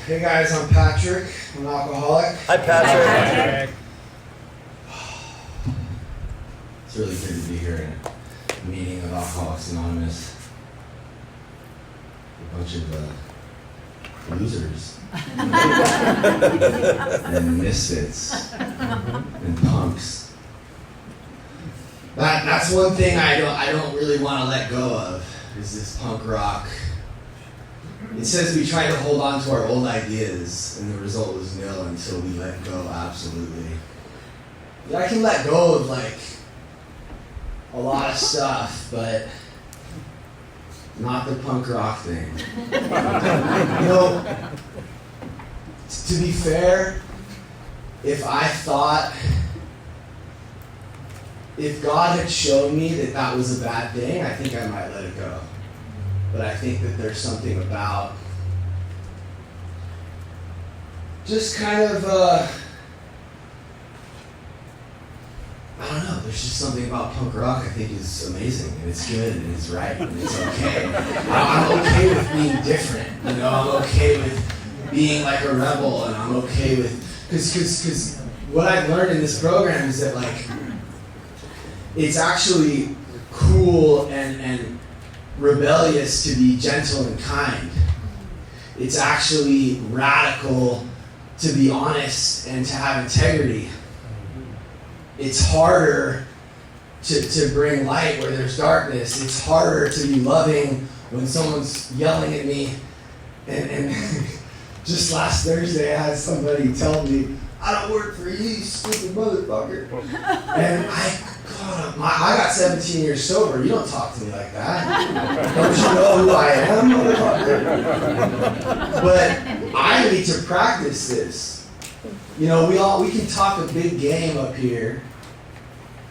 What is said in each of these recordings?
Hey guys, I'm Patrick. I'm an alcoholic. Hi, Patrick. Hi, Patrick. It's really good to be here in a meeting of Alcoholics Anonymous. A bunch of losers and misfits and punks. That's one thing I don't really want to let go of, is this punk rock. It says we try to hold on to our old ideas, and the result was nil until we let go, absolutely. Yeah, I can let go of, like, a lot of stuff, but not the punk rock thing. You know, to be fair, if God had shown me that that was a bad thing, I think I might let it go. But I think that there's something about just kind of, I don't know, there's just something about punk rock I think is amazing, and it's good, and it's right, and it's okay. I'm okay with being different, you know, I'm okay with being like a rebel, and I'm okay with, because what I've learned in this program is that, like, it's actually cool and rebellious to be gentle and kind. It's actually radical to be honest and to have integrity. It's harder to bring light where there's darkness. It's harder to be loving when someone's yelling at me. And just last Thursday I had somebody tell me, "I don't work for you, you stupid motherfucker." And I got 17 years sober. You don't talk to me like that. Don't you know who I am, motherfucker? But I need to practice this. You know, we can talk a big game up here,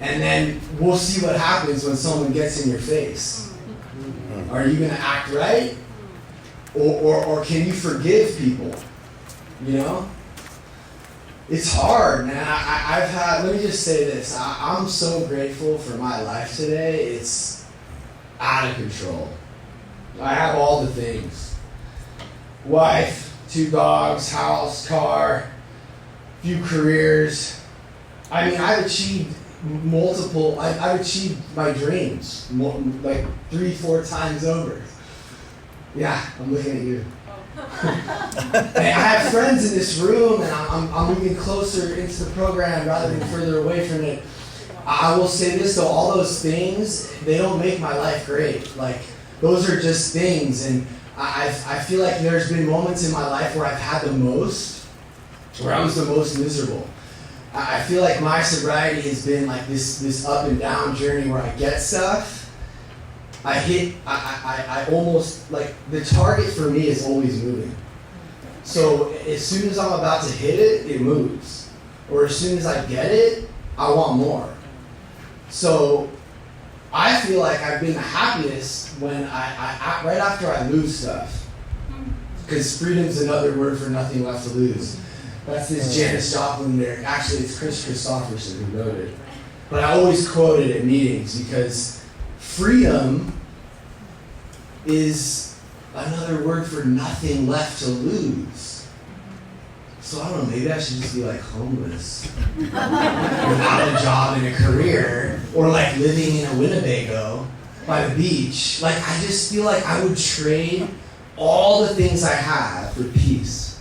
and then we'll see what happens when someone gets in your face. Are you going to act right? Or can you forgive people? You know? It's hard, man. I've had, let me just say this. I'm so grateful for my life today. It's out of control. I have all the things. Wife, 2 dogs, house, car, few careers. I mean, I've achieved I've achieved my dreams, like 3-4 times over. Yeah, I'm looking at you. Hey, I have friends in this room, and I'm moving closer into the program rather than further away from it. I will say this though, all those things, they don't make my life great. Like, those are just things, and I feel like there's been moments in my life where I've had the most, where I was the most miserable. I feel like my sobriety has been like this up and down journey where I get stuff. I almost, like, the target for me is always moving. So as soon as I'm about to hit it, it moves. Or as soon as I get it, I want more. So I feel like I've been the happiest when I right after I lose stuff. Because freedom's another word for nothing left to lose. That's this Janis Joplin lyric. Actually, it's Chris Christopherson who wrote it. But I always quote it at meetings because freedom is another word for nothing left to lose. So I don't know, maybe I should just be like homeless without a job and a career, or like living in a Winnebago by the beach. Like, I just feel like I would trade all the things I have for peace.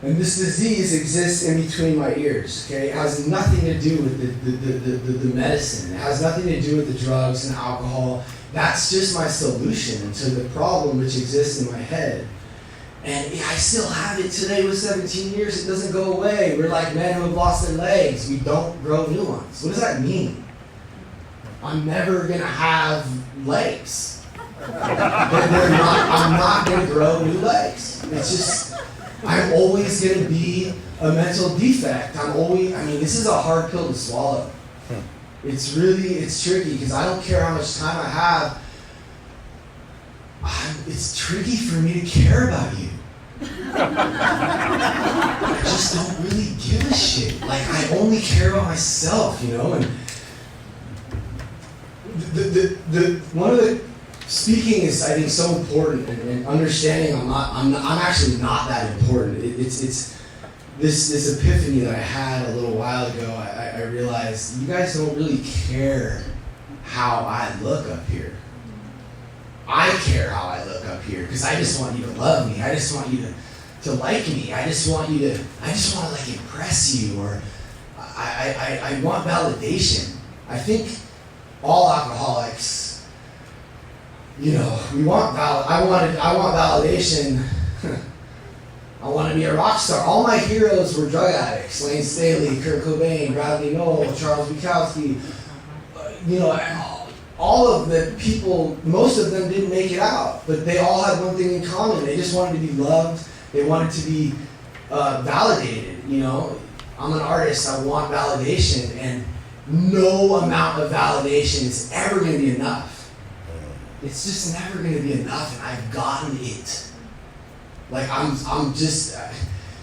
And this disease exists in between my ears, okay? It has nothing to do with the medicine. It has nothing to do with the drugs and alcohol. That's just my solution to the problem which exists in my head. And I still have it today with 17 years. It doesn't go away. We're like men who have lost their legs. We don't grow new ones. What does that mean? I'm never going to have legs. I'm not going to grow new legs. It's just, I'm always going to be a mental defect. This is a hard pill to swallow. It's tricky because I don't care how much time I have. It's tricky for me to care about you. I just don't really give a shit. Like, I only care about myself, you know? And one of the speaking is, I think, so important, and understanding I'm actually not that important. It's this epiphany that I had a little while ago. I realized you guys don't really care how I look up here. I care how I look up here because I just want you to love me. I just want you to like me. I just want to like impress you, or I want validation. I think all alcoholics, we want I want validation. I want to be a rock star. All my heroes were drug addicts: Lane Staley, Kurt Cobain, Bradley Noel, Charles Bukowski. All of the people, most of them didn't make it out, but they all had one thing in common. They just wanted to be loved. They wanted to be validated. I'm an artist. I want validation, and no amount of validation is ever going to be enough. It's just never going to be enough, and I've gotten it. Like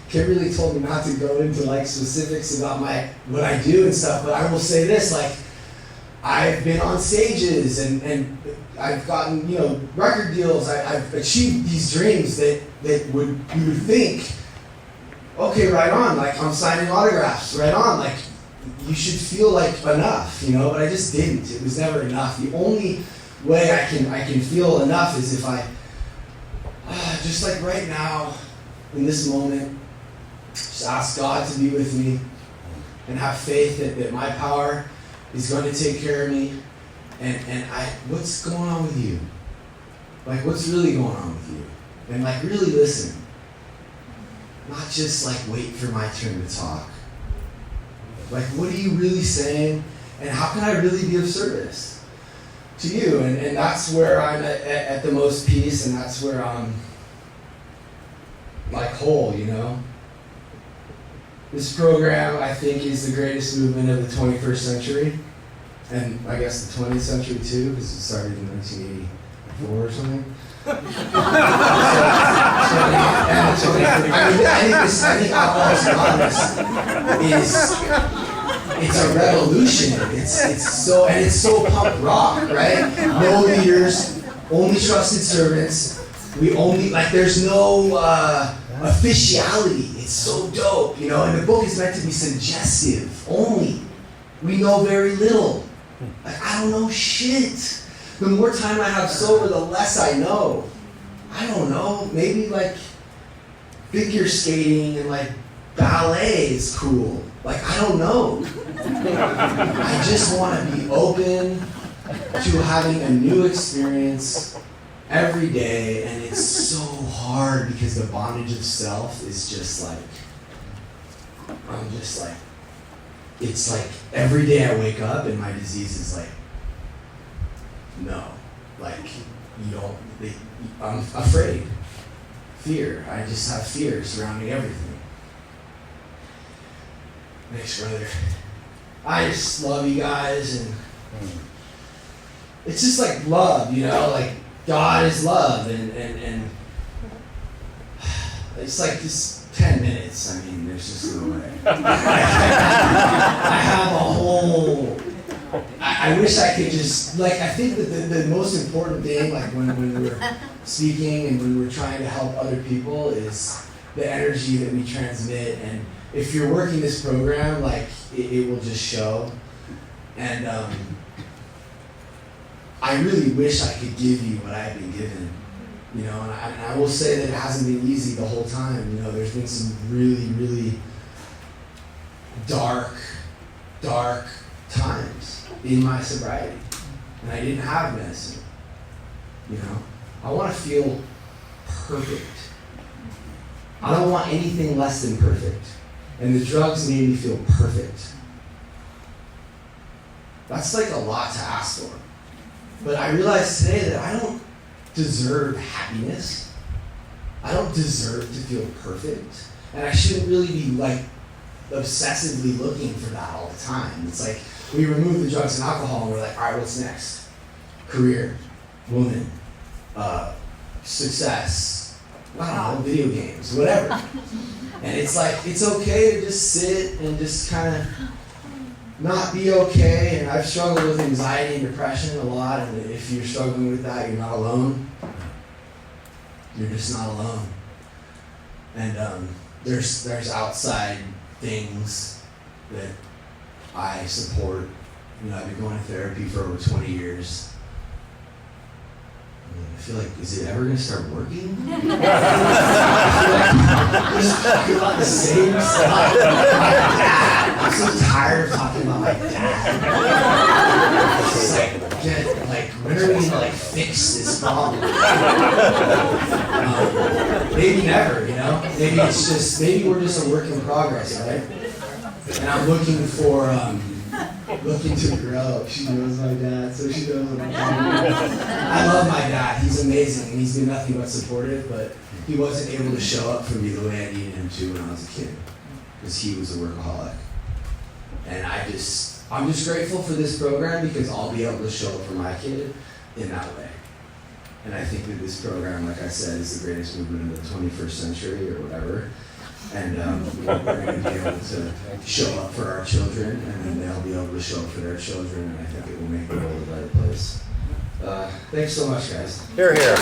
Kit really told me not to go into specifics about what I do and stuff, but I will say this: I've been on stages and I've gotten record deals. I've achieved these dreams that you would think, okay, right on. I'm signing autographs, right on. You should feel enough, But I just didn't. It was never enough. The only way I can feel enough is if I just right now, in this moment, just ask God to be with me and have faith that my power is going to take care of me, and what's going on with you? What's really going on with you? And really listen. Not just wait for my turn to talk. What are you really saying? And how can I really be of service to you? And that's where I'm at the most peace, and that's where I'm whole, This program, I think, is the greatest movement of the 21st century, and I guess the 20th century too, because it started in 1984 or something. I think Alcoholics Anonymous it's a revolution. It's so punk rock, right? No leaders, only trusted servants. We only there's no officiality. It's so dope, and the book is meant to be suggestive only. We know very little. I don't know shit. The more time I have sober, the less I know. I don't know. Maybe figure skating and ballet is cool. I don't know. I just want to be open to having a new experience every day, and it's so hard because the bondage of self is just it's every day I wake up and my disease is no, you don't, I'm afraid, fear. I just have fear surrounding everything. Thanks, brother. I just love you guys, and it's just love, God is love, and it's just 10 minutes. I mean, there's just no way. I have a whole, I wish I could just, I think that the most important thing, when we're speaking and when we're trying to help other people, is the energy that we transmit. And if you're working this program, it will just show. And I really wish I could give you what I've been given, and I will say that it hasn't been easy the whole time. There's been some really, really dark times in my sobriety, and I didn't have medicine. I want to feel perfect. I don't want anything less than perfect, and the drugs made me feel perfect. That's a lot to ask for. But I realized today that I don't deserve happiness. I don't deserve to feel perfect. And I shouldn't really be obsessively looking for that all the time. It's we remove the drugs and alcohol and we're all right, what's next? Career, woman, success, I don't know, video games, whatever. And it's it's okay to just sit and just kind of not be okay, and I've struggled with anxiety and depression a lot, and if you're struggling with that, you're not alone. You're just not alone. And there's outside things that I support. You know, I've been going to therapy for over 20 years. I feel like, is it ever going to start working? I feel like we're just talking about the same stuff. My dad. I'm so tired of talking about my dad. It's just like, when are we going to like fix this problem? Maybe never, you know? Maybe we're just a work in progress, right? And I'm looking to grow. She knows my dad, so she knows what I'm talking about. I love my dad. He's amazing, and he's been nothing but supportive, but he wasn't able to show up for me the way I needed him to when I was a kid, because he was a workaholic. And I'm just grateful for this program, because I'll be able to show up for my kid in that way. And I think that this program, like I said, is the greatest movement of the 21st century or whatever. And we're going to be able to show up for our children, and then they'll be able to show up for their children, and I think it will make the world a better place. Thanks so much, guys. Hear, hear.